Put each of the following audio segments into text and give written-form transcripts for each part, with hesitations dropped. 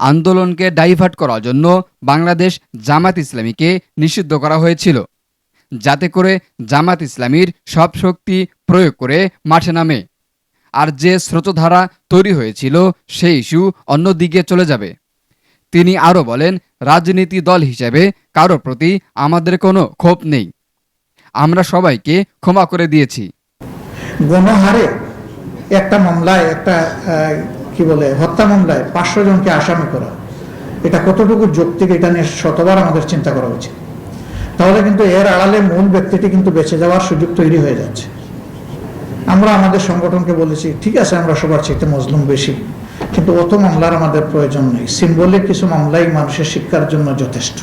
আন্দোলনকে ডাইভার্ট করার জন্য বাংলাদেশ জামাত ইসলামীকে নিষিদ্ধ করা হয়েছিল, যাতে করে জামাত ইসলামীর সব শক্তি প্রয়োগ করে মাঠে নামে। আর যে স্রোতধারা তৈরি হয়েছিল সেই ইস্যু অন্যদিকে চলে যাবে। তিনি আরও বলেন, রাজনীতি দল হিসেবে কারো প্রতি আমাদের কোনো ক্ষোভ নেই, আমরা সবাইকে ক্ষমা করে দিয়েছি। গণহারে একটা মামলায় হত্যা মামলায় 500 জনকে আসামি করা, এটা কতটুকু যৌক্তিক, এটা নিয়ে শতবার আমাদের চিন্তা করা উচিত। তাহলে কিন্তু এর আড়ালে মূল ব্যক্তিটি কিন্তু বেঁচে যাওয়ার সুযোগ তৈরি হয়ে যাচ্ছে। আমরা আমাদের সংগঠনকে বলেছি, ঠিক আছে আমরা সবার চাইতে মজলুম বেশি, কিন্তু অত মামলার আমাদের প্রয়োজন নেই। সিম্বলিক কিছু মামলাই মানুষের শিক্ষার জন্য যথেষ্ট,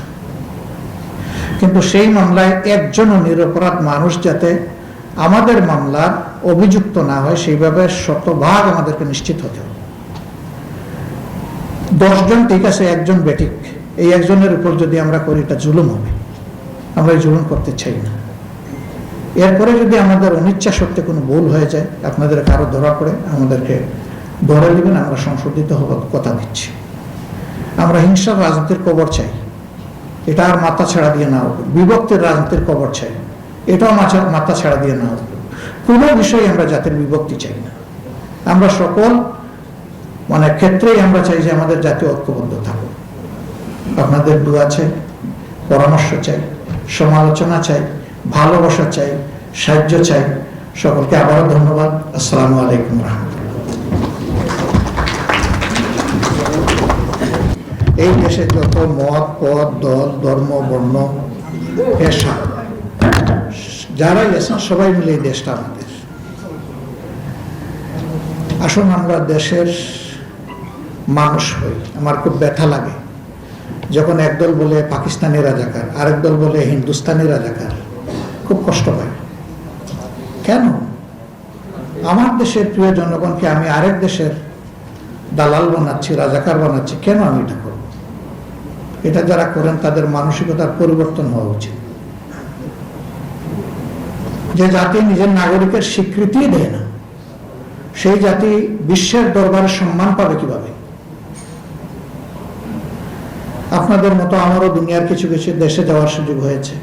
কিন্তু সেই মামলায় একজনও নিরপরাধ মানুষ যাতে আমাদের মামলার অভিযুক্ত না হয় সেইভাবে শতভাগ আমাদেরকে নিশ্চিত হতে হবে। 10 জন ঠিক আছে, একজন বেঠিক, এই একজনের উপর যদি আমরা করি এটা জুলুম হবে। আমরা এই জুলুম করতে চাই না। এরপরে যদি আমাদের অনিচ্ছা সত্ত্বে কোনো ভুল হয়ে যায়, আপনাদের কারো ধরা পড়ে, আমাদেরকে ধরে নেবেন, আমরা সংশোধিত হওয়ার কথা দিচ্ছি। আমরা হিংসার রাজনীতির কবর চাই, এটা আর মাথা ছাড়া দিয়ে না হবে। বিভক্তির রাজনীতির কবর চাই, এটাও মাথা ছাড়া দিয়ে না হবে। কোনো বিষয়ে আমরা জাতির বিভক্তি চাই না। আমরা সকল ক্ষেত্রেই আমরা চাই যে আমাদের জাতীয় ঐক্যবদ্ধ থাকুক। আপনাদের দোয়া চাই, পরামর্শ চাই, সমালোচনা চাই, ভালোবাসা চাই, সাহায্য চাই। সকলকে আবারও ধন্যবাদ। আসসালামু আলাইকুম রহমতুল্লাহ। এই দেশে যত মত, পদ, দল, ধর্ম, বর্ণ, পেশা যারাই আছেন সবাই মিলে এই দেশটা আমাদের। আসুন আমরা দেশের মানুষ হই। আমার খুব ব্যথা লাগে যখন একদল বলে পাকিস্তানি রাজাকার, আরেক দল বলে হিন্দুস্তানি রাজাকার। খুব কষ্ট পাই। কেন? আমার দেশের প্রিয় জনগণকে আমি আরেক দেশের দালাল বানাচ্ছি, রাজাকার বানাচ্ছি, কেন আমি এটা করব? এটা যারা করেন তাদের মানসিকতার পরিবর্তন হওয়া উচিত। যে জাতি নিজের নাগরিকের স্বীকৃতি দেয় না, সেই জাতি বিশ্বের দরবারে সম্মান পাবে কিভাবে? আপনাদের মতো আমারও দুনিয়ার কিছু কিছু দেশে যাওয়ার সুযোগ হয়েছে।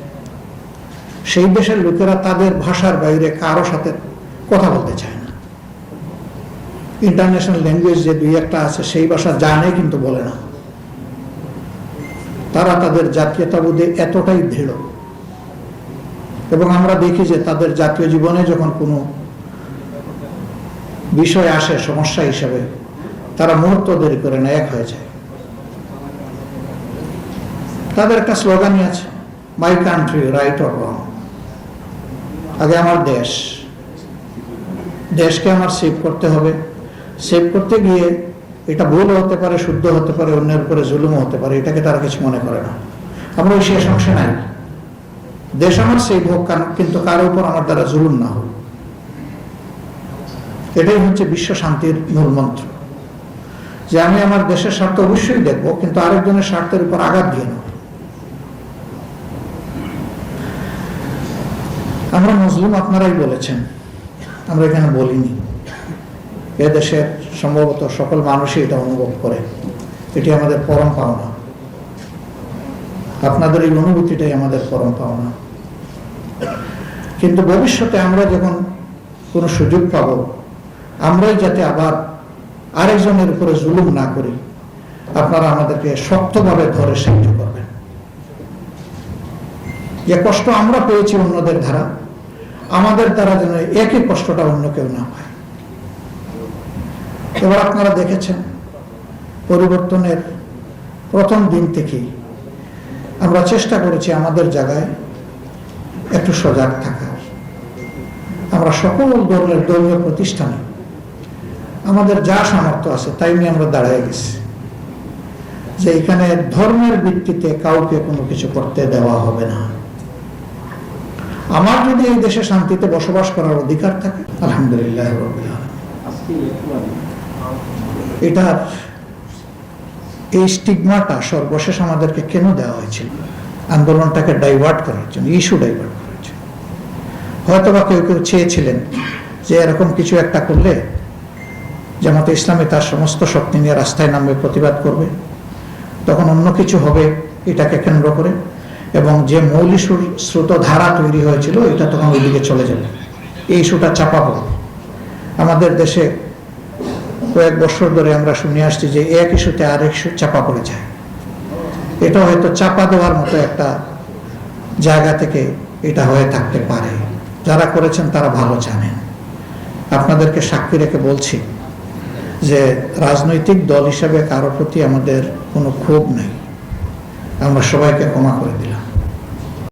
সেই দেশের লোকেরা তাদের ভাষার বাইরে কারো সাথে কথা বলতে চায় না। ইন্টারন্যাশনাল ল্যাঙ্গুয়েজ যে 2-1টা আছে সেই ভাষা জানে কিন্তু বলে না। তারা তাদের জাতীয়তাবোধে এতটাই দৃঢ়, এবং আমরা দেখি যে তাদের জাতীয় জীবনে যখন কোনো বিষয় আসে সমস্যা হিসাবে, তারা মুহূর্ত দেরি করে না, এক হয়ে যায়। তাদের একটা স্লোগানই আছে, my country right or wrong. আগে আমার দেশ, দেশকে আমার সেভ করতে হবে। সেভ করতে গিয়ে এটা ভুল হতে পারে, শুদ্ধ হতে পারে, অন্যের উপরে জুলুম হতে পারে, এটাকে তারা কিছু মনে করে না। আমরা ওই শেষ অংশে নাই। দেশ আমার সেভ হোক, কিন্তু কারো উপর আমার দ্বারা জুলুম না হোক। এটাই হচ্ছে বিশ্ব শান্তির মূল মন্ত্র, যে আমি আমার দেশের স্বার্থ অবশ্যই দেখবো, কিন্তু আরেকজনের স্বার্থের উপর আঘাত দিয়ে নেব। আমরা মুসলিম, আপনারাই বলেছেন, আমরা এখানে বলিনি। এদেশের সম্ভবত সকল মানুষই এটা অনুভব করে। এটি আমাদের পরম পাওনা। আপনাদের এই অনুভূতিটাই আমাদের পরম পাওনা। কিন্তু ভবিষ্যতে আমরা যখন কোনো সুযোগ পাব, আমরাই যাতে আবার আরেকজনের উপরে জুলুম না করি, আপনারা আমাদেরকে শক্তভাবে ধরে সাহায্য করবেন। যে কষ্ট আমরা পেয়েছি অন্যদের দ্বারা, আমাদের দ্বারা যেন একই কষ্টটা অন্য কেউ না পায়। এবার আপনারা দেখেছেন পরিবর্তনের প্রথম দিন থেকেই আমরা চেষ্টা করেছি আমাদের জায়গায় একটু সজাগ থাকার। আমরা সকল ধরনের ধর্মীয় প্রতিষ্ঠানে আমাদের যা সামর্থ্য আছে তাই নিয়ে আমরা দাঁড়ায় গেছি, যে এখানে ধর্মের ভিত্তিতে কাউকে কোনো কিছু করতে দেওয়া হবে না। আমার যদি এই দেশে শান্তিতে বসবাস করার অধিকার থাকে, আলহামদুলিল্লাহ রাব্বিল আলামিন। এটার এই স্টিগমাটা সর্বশেষ আমাদেরকে কেন দেওয়া হয়েছিল? আন্দোলনটাকে ডাইভার্ট করার জন্য, ইস্যু ডাইভার্ট করার জন্য। হয়তো বা কেউ কেউ চেয়েছিলেন যে এরকম কিছু একটা করলে জামাতে ইসলামী তার সমস্ত শক্তি নিয়ে রাস্তায় নামবে, প্রতিবাদ করবে, তখন অন্য কিছু হবে এটাকে কেন্দ্র করে, এবং যে মৌলিক স্রোত ধারা তৈরি হয়েছিল এটা তখন ওইদিকে চলে যাবে, এই ইস্যুটা চাপা পড়বে। আমাদের দেশে কয়েক বছর ধরে আমরা শুনে আসছি যে এক ইস্যুতে আরেক ইস্যু চাপা পড়ে যায়। এটা হয়তো চাপা দেওয়ার মতো একটা জায়গা থেকে এটা হয়ে থাকতে পারে। যারা করেছেন তারা ভালো জানেন। আপনাদেরকে সাক্ষী রেখে বলছি যে রাজনৈতিক দল হিসাবে কারো প্রতি আমাদের কোনো ক্ষোভ নেই, আমরা সবাইকে ক্ষমা করে দিলাম।